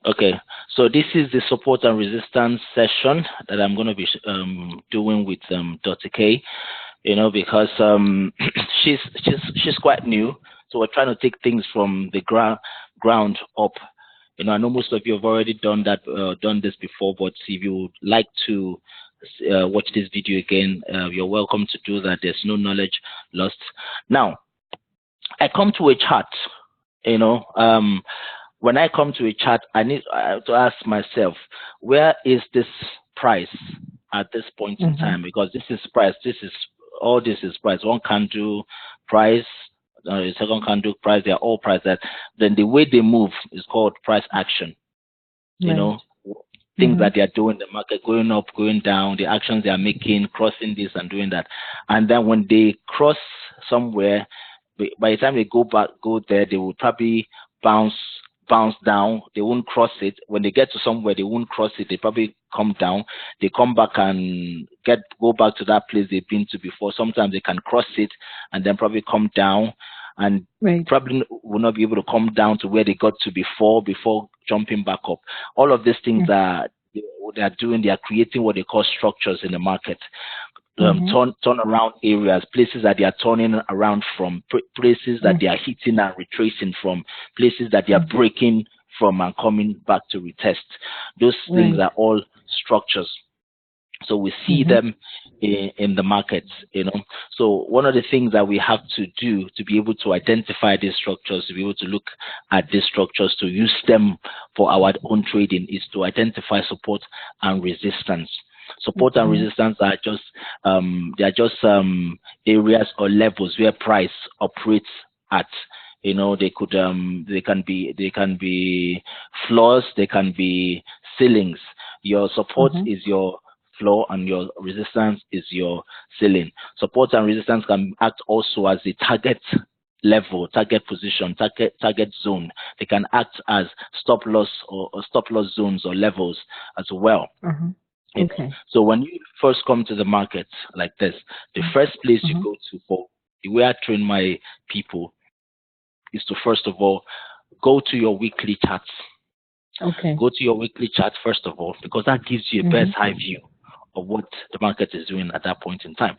Okay, so this is the support and resistance session that I'm going to be doing with Dotty K. Because she's quite new, so we're trying to take things from the ground up. I know most of you have already done this before, but if you would like to watch this video again, you're welcome to do that. There's no knowledge lost. Now, I come to a chart, you know, when I come to a chart, I need to ask myself, where is this price at this point in time? Because this is price. This is price. One candle price, the second candle price. They are all price. Then the way they move is called price action. You know, things that they are doing, the market going up, going down, the actions they are making, crossing this and doing that. And then when they cross somewhere, by the time they go there, they will probably bounce down. They won't cross it. When they get to somewhere, they won't cross it. They probably come down. They come back and go back to that place they've been to before. Sometimes they can cross it and then probably come down, and probably will not be able to come down to where they got to before jumping back up. All of these things that they are doing, they are creating what they call structures in the market. Turn around areas, places that they are turning around from, places that they are hitting and retracing from, places that they are breaking from and coming back to retest. Those things are all structures. So we see them in the markets, So one of the things that we have to do to be able to identify these structures, to be able to look at these structures, to use them for our own trading, is to identify support and resistance. Support and resistance are just areas or levels where price operates at. They can be floors, they can be ceilings. Your support is your floor and your resistance is your ceiling. Support and resistance can act also as a target level, target position, target zone. They can act as stop loss or stop loss zones or levels as well. Okay. So when you first come to the market like this, the first place you go to, for the way I train my people, is to first of all go to your weekly charts. Okay. Go to your weekly chart first of all, because that gives you a best high view of what the market is doing at that point in time.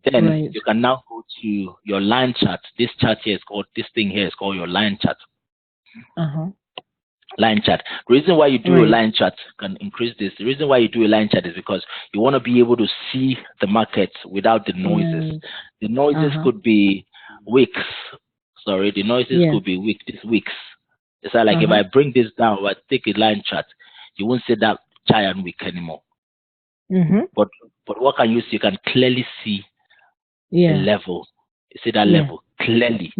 Then you can now go to your line chart. This thing here is called your line chart. Line chart. The reason why you do a line chart can increase this. The reason why you do a line chart is because you want to be able to see the market without the noises. The noises could be weeks. Sorry, the noises could be weeks. It's like if I bring this down, if I take a line chart, you won't see that giant wick anymore. But what can you see? You can clearly see the level. You see that level clearly.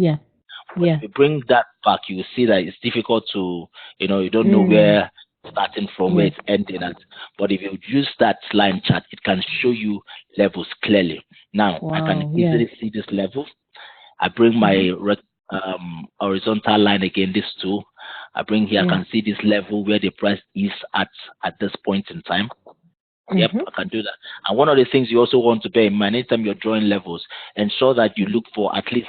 If you bring that back, you will see that it's difficult to, you don't know where starting from, where it's ending at. But if you use that line chart, it can show you levels clearly. Now, I can easily see this level. I bring my horizontal line again, this tool. I bring here, I can see this level where the price is at this point in time. Yep, I can do that. And one of the things you also want to bear in mind anytime you're drawing levels, ensure that you look for at least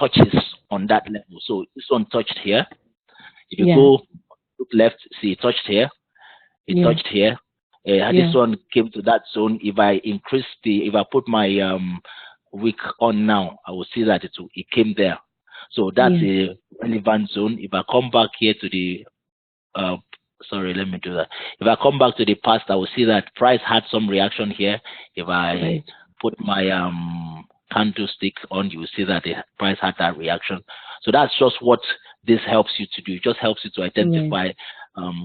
touches on that level. So this one touched here. If you go look left, see it touched here. It touched here. This one came to that zone. If I if I put my wick on now, I will see that it came there. So that's a relevant zone. If I come back here to the sorry, let me do that. If I come back to the past, I will see that price had some reaction here. If I put my candlestick on, you will see that the price had that reaction. So that's just what this helps you to do. It just helps you to identify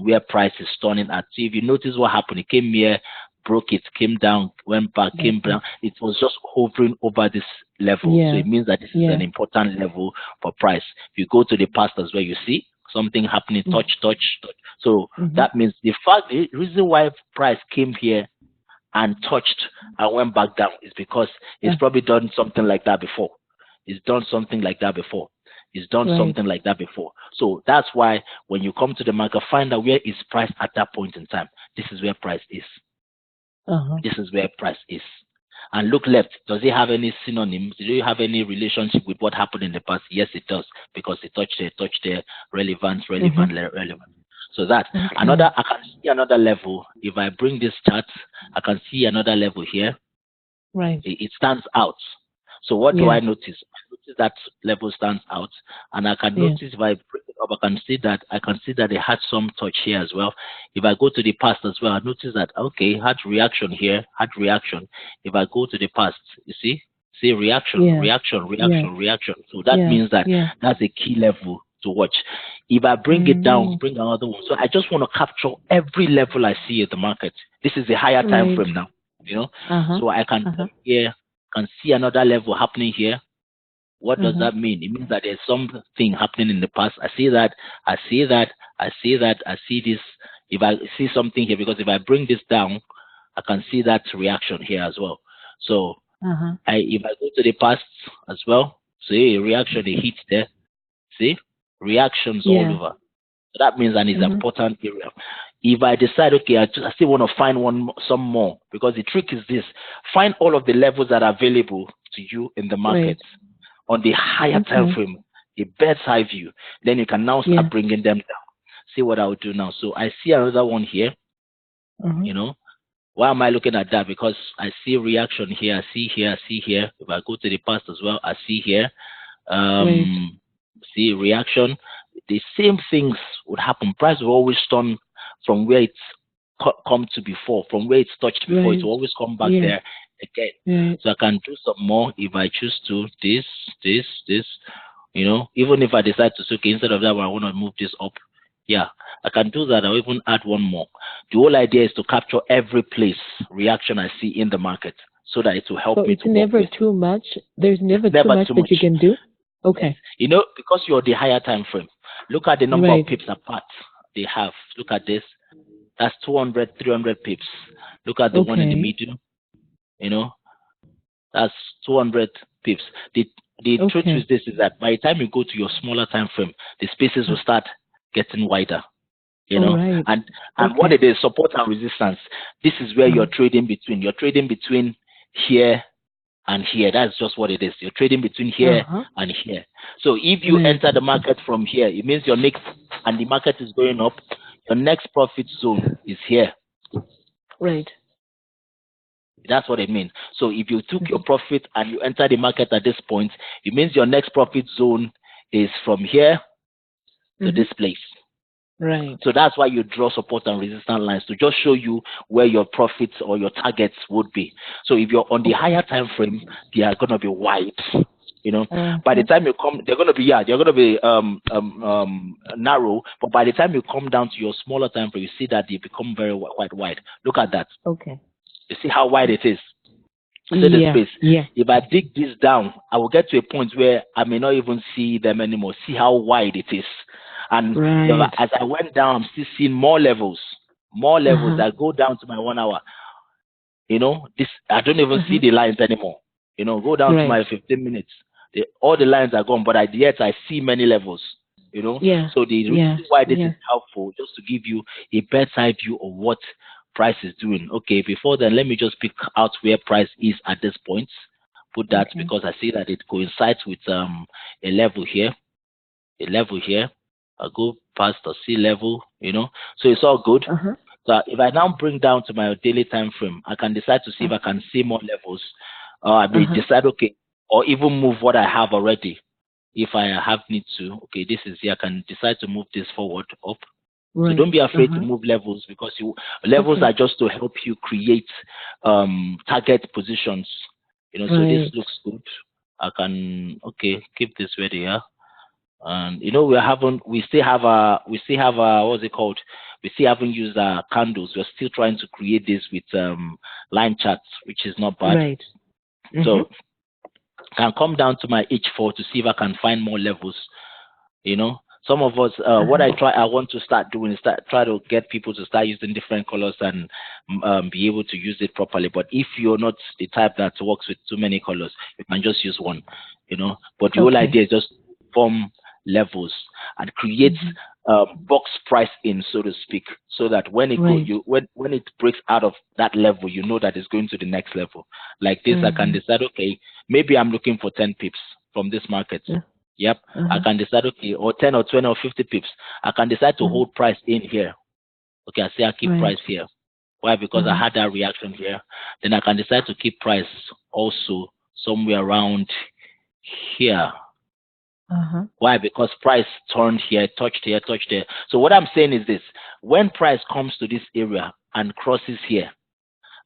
where price is turning at. See, if you notice what happened, it came here, broke it, came down, went back, came down. It was just hovering over this level. So it means that this is an important level for price. If you go to the past as well, you see something happening, touch. So that means the reason why price came here and touched and went back down is because it's probably done something like that before. It's done something like that before. It's done something like that before. So that's why when you come to the market, find out where is price at that point in time. This is where price is. This is where price is. And look left. Does it have any synonyms? Do you have any relationship with what happened in the past? Yes, it does, because it touched there, relevant. So that I can see another level. If I bring this chart, I can see another level here. Right. It stands out. So what do I notice? I notice that level stands out, and I can notice if I bring it up, I can see that it had some touch here as well. If I go to the past as well, I notice that okay, had reaction here, had reaction. If I go to the past, you see reaction, reaction, reaction, reaction. So that means that that's a key level to watch. If I bring it down, bring another one. So I just want to capture every level I see at the market. This is a higher time frame now, you know. So I can come here, can see another level happening here. What does that mean? It means that there's something happening in the past. I see that, I see that, I see that, I see this. If I see something here, because if I bring this down, I can see that reaction here as well. So if I go to the past as well, see reaction, the hit there. See reactions all over. So that means that it's an important area. If I decide, okay, I still want to find some more, because the trick is this: find all of the levels that are available to you in the market on the higher time frame, the bird's eye view. Then you can now start bringing them down. See what I will do now. So I see another one here. You know, why am I looking at that? Because I see reaction here. I see here. I see here. If I go to the past as well, I see here. See reaction. The same things would happen. Price will always turn from where it's come to before, from where it's touched before. It will always come back there again. So I can do some more if I choose to. This. You know, even if I decide to say, okay, instead of that one, I want to move this up. Yeah, I can do that. I'll even add one more. The whole idea is to capture every place reaction I see in the market, so that it will help me. It's never too much. There's never too much that you can do. Okay. You know, because you're the higher time frame. Look at the number of pips apart they have. Look at this. That's 200, 300 pips. Look at the one in the middle. You know, that's 200 pips. The truth with this is that by the time you go to your smaller time frame, the spaces will start getting wider. You know, and what it is, support and resistance. This is where you're trading between. You're trading between here and here. That's just what it is. You're trading between here and here. So if you enter the market from here, it means your next, and the market is going up, your next profit zone is here. Right. That's what it means. So if you took your profit and you enter the market at this point, it means your next profit zone is from here to this place. Right. So that's why you draw support and resistance lines, to just show you where your profits or your targets would be. So if you're on the higher time frame, they are gonna be wide. You know, by the time you come, they're gonna be narrow. But by the time you come down to your smaller time frame, you see that they become quite wide. Look at that. Okay. You see how wide it is. See the space. Yeah. If I dig this down, I will get to a point where I may not even see them anymore. See how wide it is. And as I went down, I'm still seeing more levels. I go down to my 1 hour. You know, this I don't even see the lines anymore. You know, go down to my 15 minutes. All the lines are gone, but yet I see many levels. You know, so the reason why this is helpful, just to give you a better eye view of what price is doing. Okay, before then, let me just pick out where price is at this point. Put that because I see that it coincides with a level here. I'll go past the C level, you know, so it's all good. So if I now bring down to my daily time frame, I can decide to see if I can see more levels. I may decide, okay, or even move what I have already. If I have need to, okay, this is here. I can decide to move this forward up. So don't be afraid to move levels, because levels are just to help you create target positions. You know, so this looks good. I can keep this where they are. And you know, we still have what's it called? We still haven't used candles. We're still trying to create this with line charts, which is not bad. So I can come down to my H4 to see if I can find more levels. You know, some of us, what I want to start doing is try to get people to start using different colors and be able to use it properly. But if you're not the type that works with too many colors, you can just use one. You know, but the whole idea is just form levels and create box price in, so to speak, so that when it when it breaks out of that level, you know that it's going to the next level. Like this, I can decide, okay, maybe I'm looking for 10 pips from this market. Yep. I can decide, okay, or 10 or 20 or 50 pips. I can decide to hold price in here. Okay, I say I keep price here. Why? Because I had that reaction here. Then I can decide to keep price also somewhere around here. Why? Because price turned here, touched here, touched there. So what I'm saying is this: when price comes to this area and crosses here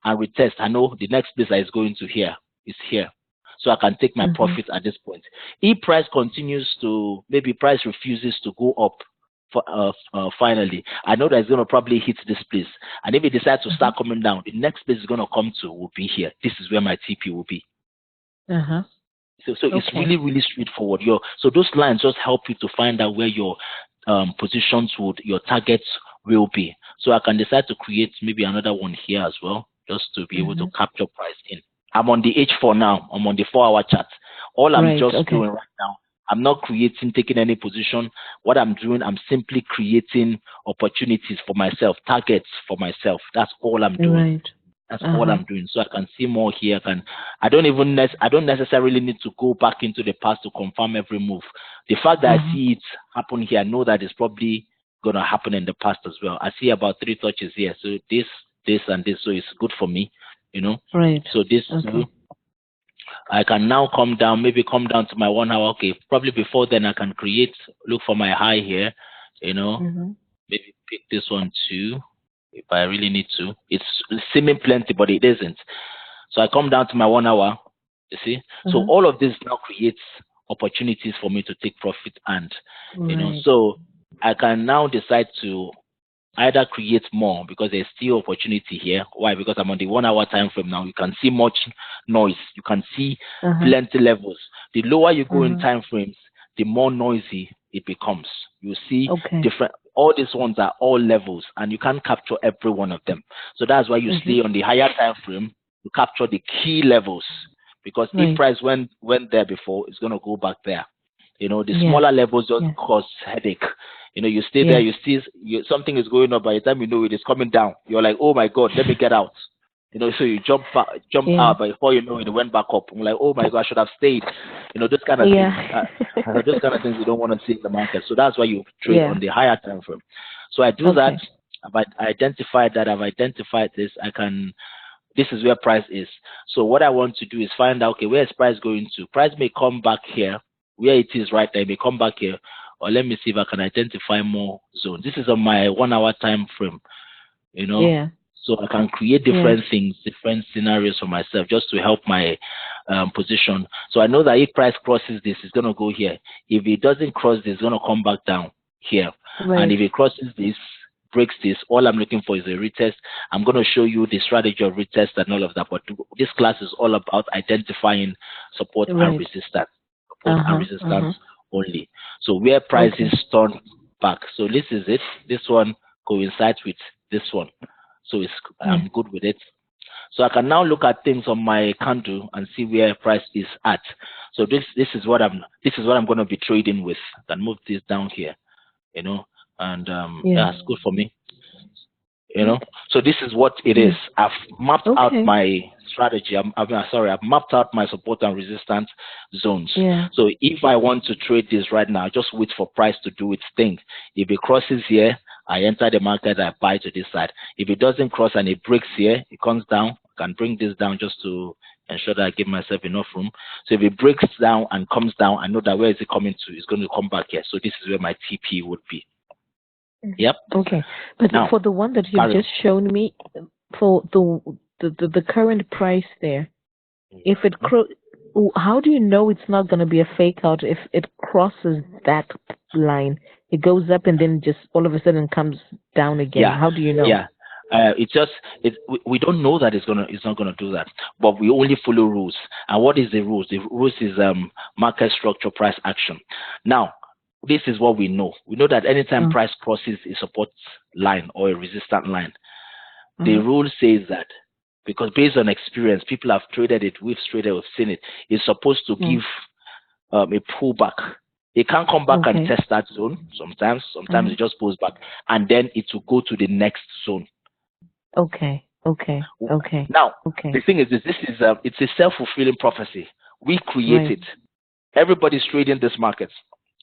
and retest, I know the next place I is going to here is here. So I can take my profit at this point. If price continues to, maybe price refuses to go up for finally, I know that it's going to probably hit this place. And if it decides to start coming down, the next place it's going to come to will be here. This is where my TP will be. So it's really, really straightforward. So those lines just help you to find out where your positions your targets will be. So I can decide to create maybe another one here as well, just to be able to capture price in. I'm on the H4 now. I'm on the 4-hour chart. All I'm just doing right now, I'm not taking any position. What I'm doing, I'm simply creating opportunities for myself, targets for myself. That's all I'm doing. That's all I'm doing. So I can see more here. I don't necessarily need to go back into the past to confirm every move. The fact that I see it happen here, I know that it's probably gonna happen in the past as well. I see about 3 touches here. So this, and this. So it's good for me, So this I can now come down to my 1 hour. Okay, probably before then I can look for my high here, maybe pick this one too. If I really need to. It's seeming plenty, but it isn't. So I come down to my 1 hour, you see. So all of this now creates opportunities for me to take profit and, so I can now decide to either create more because there's still opportunity here. Why? Because I'm on the 1 hour time frame now. You can see much noise. You can see plenty levels. The lower you go in time frames, the more noisy it becomes. You see different. All these ones are all levels, and you can't capture every one of them. So that's why you stay on the higher time frame to capture the key levels. Because if price went there before, it's going to go back there. The smaller levels just cause headache. You stay there, something is going on. By the time you know it is coming down, you're like, oh my God, let me get out. So you jump out, but before you know it went back up. I'm like, oh my God, I should have stayed. This kind of things. Those kind of things you don't want to see in the market. So that's why you trade on the higher time frame. So I do that. I've identified this. This is where price is. So what I want to do is find out, okay, where is price going to? Price may come back here, where it is right there. It may come back here. Or let me see if I can identify more zones. This is on my 1 hour time frame. So I can create different things, different scenarios for myself just to help my position. So I know that if price crosses this, it's going to go here. If it doesn't cross this, it's going to come back down here. And if it crosses this, breaks this, all I'm looking for is a retest. I'm going to show you the strategy of retest and all of that. But this class is all about identifying support and resistance. Support and resistance only. So where prices turn back. So this is it. This one coincides with this one. So I'm good with it. So I can now look at things on my candle and see where price is at. So this is what I'm going to be trading with. I can move this down here, and it's good for me. So this is what it is. I've mapped out my strategy. I've mapped out my support and resistance zones. So if I want to trade this right now, just wait for price to do its thing. If it crosses here, I enter the market, I buy to this side. If it doesn't cross and it breaks here, it comes down, I can bring this down just to ensure that I give myself enough room. So if it breaks down and comes down, I know that where is it coming to? It's going to come back here. So this is where my TP would be. Yep. Okay. But now, for the one that you've just shown me, for the current price there, if it how do you know it's not going to be a fake out if it crosses that line? It goes up and then just all of a sudden comes down again. How do you know? We don't know that it's not gonna do that, but we only follow rules. And what is the rules? The rules is market structure, price action. Now, this is what we know. We know that anytime price crosses a support line or a resistance line, the rule says that, because based on experience, people have traded it, we've seen it, it's supposed to give a pullback. It can come back and test that zone sometimes. Sometimes it just pulls back, and then it will go to the next zone. Okay. Now, the thing is, it's a self-fulfilling prophecy. We create it. Everybody's trading this market.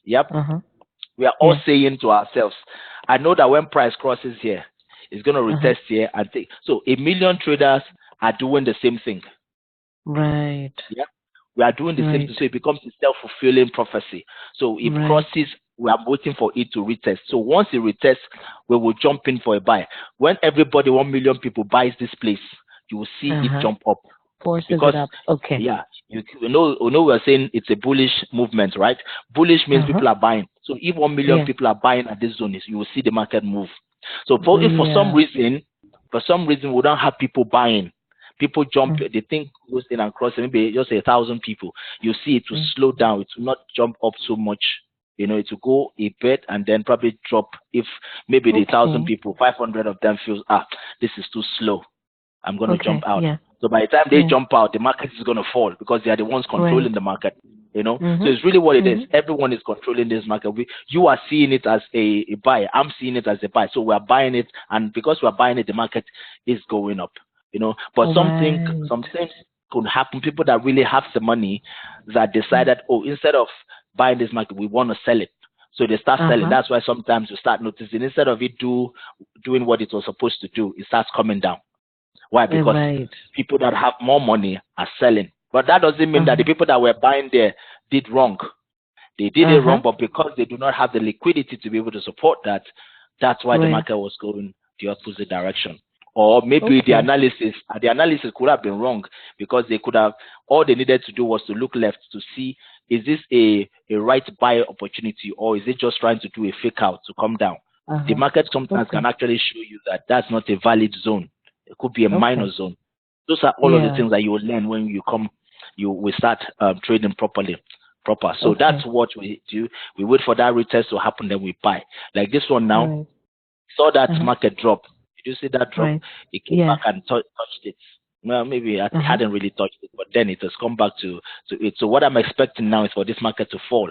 Yep. We are all saying to ourselves, I know that when price crosses here, it's going to retest here and take. So a million traders are doing the same thing. Right. Yeah. We are doing the same thing. So it becomes a self-fulfilling prophecy. So if crosses, we are waiting for it to retest. So once it retests, we will jump in for a buy. When everybody, 1 million people buys this place, you will see it jump up. Forces it up. Okay. Yeah. You know we are saying it's a bullish movement, right? Bullish means people are buying. So if 1 million people are buying at this zone, you will see the market move. So if for some reason we don't have people buying, people jump, they think goes in and cross, maybe just 1,000 people, you see it will slow down. It will not jump up so much. You know, it will go a bit and then probably drop. If maybe the 1,000 people, 500 of them feels, this is too slow, I'm going to jump out. So by the time they jump out, the market is going to fall because they are the ones controlling the market. You know, so it's really what it is. Everyone is controlling this market. You are seeing it as a buy. I'm seeing it as a buy. So we are buying it, and because we are buying it, the market is going up. You know, but something could happen. People that really have the money that decided, instead of buying this market, we want to sell it. So they start selling. That's why sometimes you start noticing, instead of it doing what it was supposed to do, it starts coming down. Why? Because people that have more money are selling. But that doesn't mean that the people that were buying there did wrong. They did it wrong, but because they do not have the liquidity to be able to support that, that's why the market was going the opposite direction. Or maybe the analysis could have been wrong, because they could have, all they needed to do was to look left to see, is this a right buy opportunity, or is it just trying to do a fake out to come down? The market sometimes can actually show you that that's not a valid zone. It could be a minor zone. Those are all of the things that you will learn when you will start trading proper. So that's what we do. We wait for that retest to happen, then we buy. Like this one now, saw that market drop. Did you see that drop? It came back and touched it. Well, maybe I hadn't really touched it, but then it has come back to it. So what I'm expecting now is for this market to fall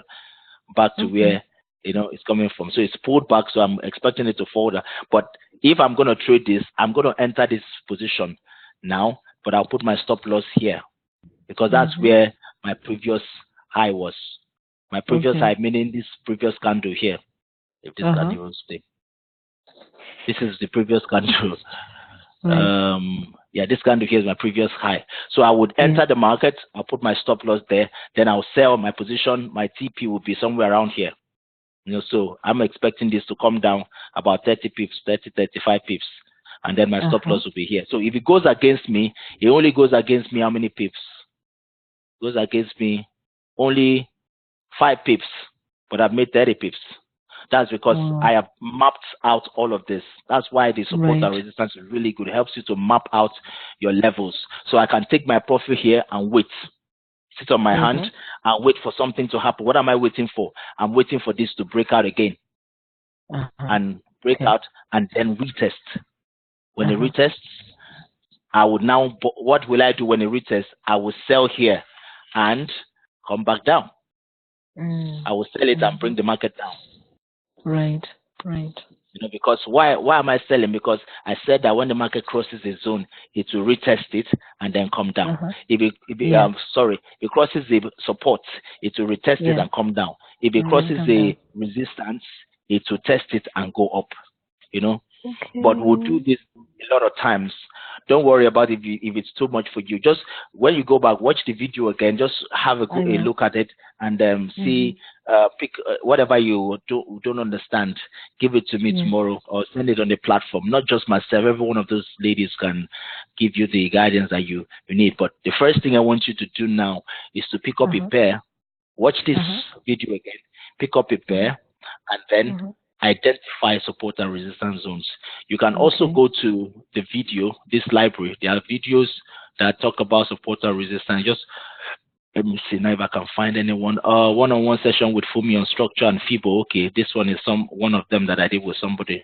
back to where it's coming from. So it's pulled back, so I'm expecting it to fall. But if I'm going to trade this, I'm going to enter this position now, but I'll put my stop loss here, because that's where my previous high was. My previous high, meaning this previous candle here. If this candle will stay. This is the previous candle. This candle here is my previous high. So I would enter the market, I'll put my stop loss there, then I'll sell my position. My TP will be somewhere around here. So I'm expecting this to come down about 30 pips, 35 pips, and then my stop loss will be here. So if it goes against me, it only goes against me how many pips? It goes against me only 5 pips, but I've made 30 pips. That's because I have mapped out all of this. That's why the support and resistance is really good. It helps you to map out your levels. So I can take my profit here and wait. Sit on my hand and wait for something to happen. What am I waiting for? I'm waiting for this to break out again. And break out and then retest. When it retests, I would now, what will I do when it retests? I will sell here and come back down. I will sell it and bring the market down. Right. Because why am I selling? Because I said that when the market crosses a zone, it will retest it and then come down. If it crosses the support, it will retest it and come down. If it crosses the resistance, it will test it and go up. But we'll do this a lot of times. Don't worry about if it's too much for you. Just when you go back, watch the video again. Just have a look at it and see, pick whatever you don't understand. Give it to me tomorrow, or send it on the platform. Not just myself. Every one of those ladies can give you the guidance that you need. But the first thing I want you to do now is to pick up a pair. Watch this video again. Pick up a pair and then identify support and resistance zones. You can also go to the video, this library. There are videos that talk about support and resistance. Just let me see now if I can find anyone. One-on-one session with Fumi on structure and FIBO. Okay, this one is one of them that I did with somebody.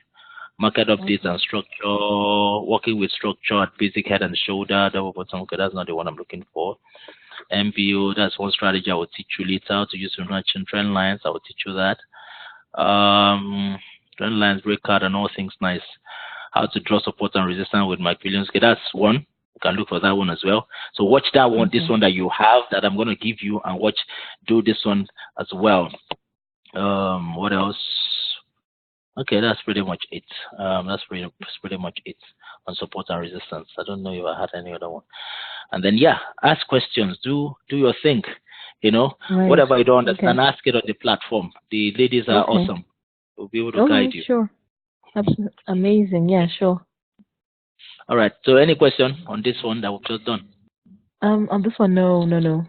Market updates and structure, working with structure at basic head and shoulder, double bottom. Okay, that's not the one I'm looking for. MBO, that's one strategy I will teach you later. How to use Fibonacci trend lines, I will teach you that. Trend lines, breakout, and all things nice. How to draw support and resistance with Mike Williams. Okay, that's one. You can look for that one as well. So watch that one, this one that you have that I'm going to give you, and do this one as well. What else? Okay, that's pretty much it. That's pretty much it on support and resistance. I don't know if I had any other one. And then ask questions. Do your thing. Whatever you don't understand, ask it on the platform. The ladies are awesome. We'll be able to guide you. Sure. Absolutely. Amazing. Yeah, sure. All right. So any question on this one that we've just done? On this one, no.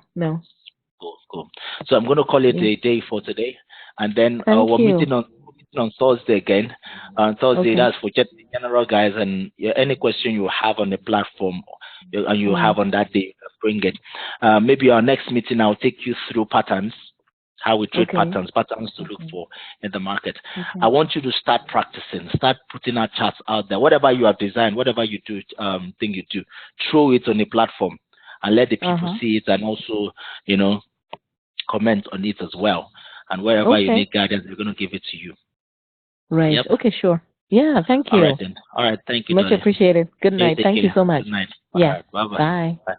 Cool. So I'm going to call it a day for today, and then we're meeting on Thursday again. On Thursday, that's for just the general guys, and any question you have on the platform and you have on that day, bring it. Maybe our next meeting, I'll take you through patterns, how we trade patterns to look for in the market. I want you to start practicing, start putting our charts out there. Whatever you have designed, whatever you do, thing you do, throw it on the platform and let the people see it, and also, comment on it as well. And wherever you need guidance, we're going to give it to you. Right. Yep. Okay, sure. Yeah, thank you. All right, then. All right, thank you. Much appreciated. Good night. Thank you so much. Good night. Yeah. Right, bye-bye. Bye.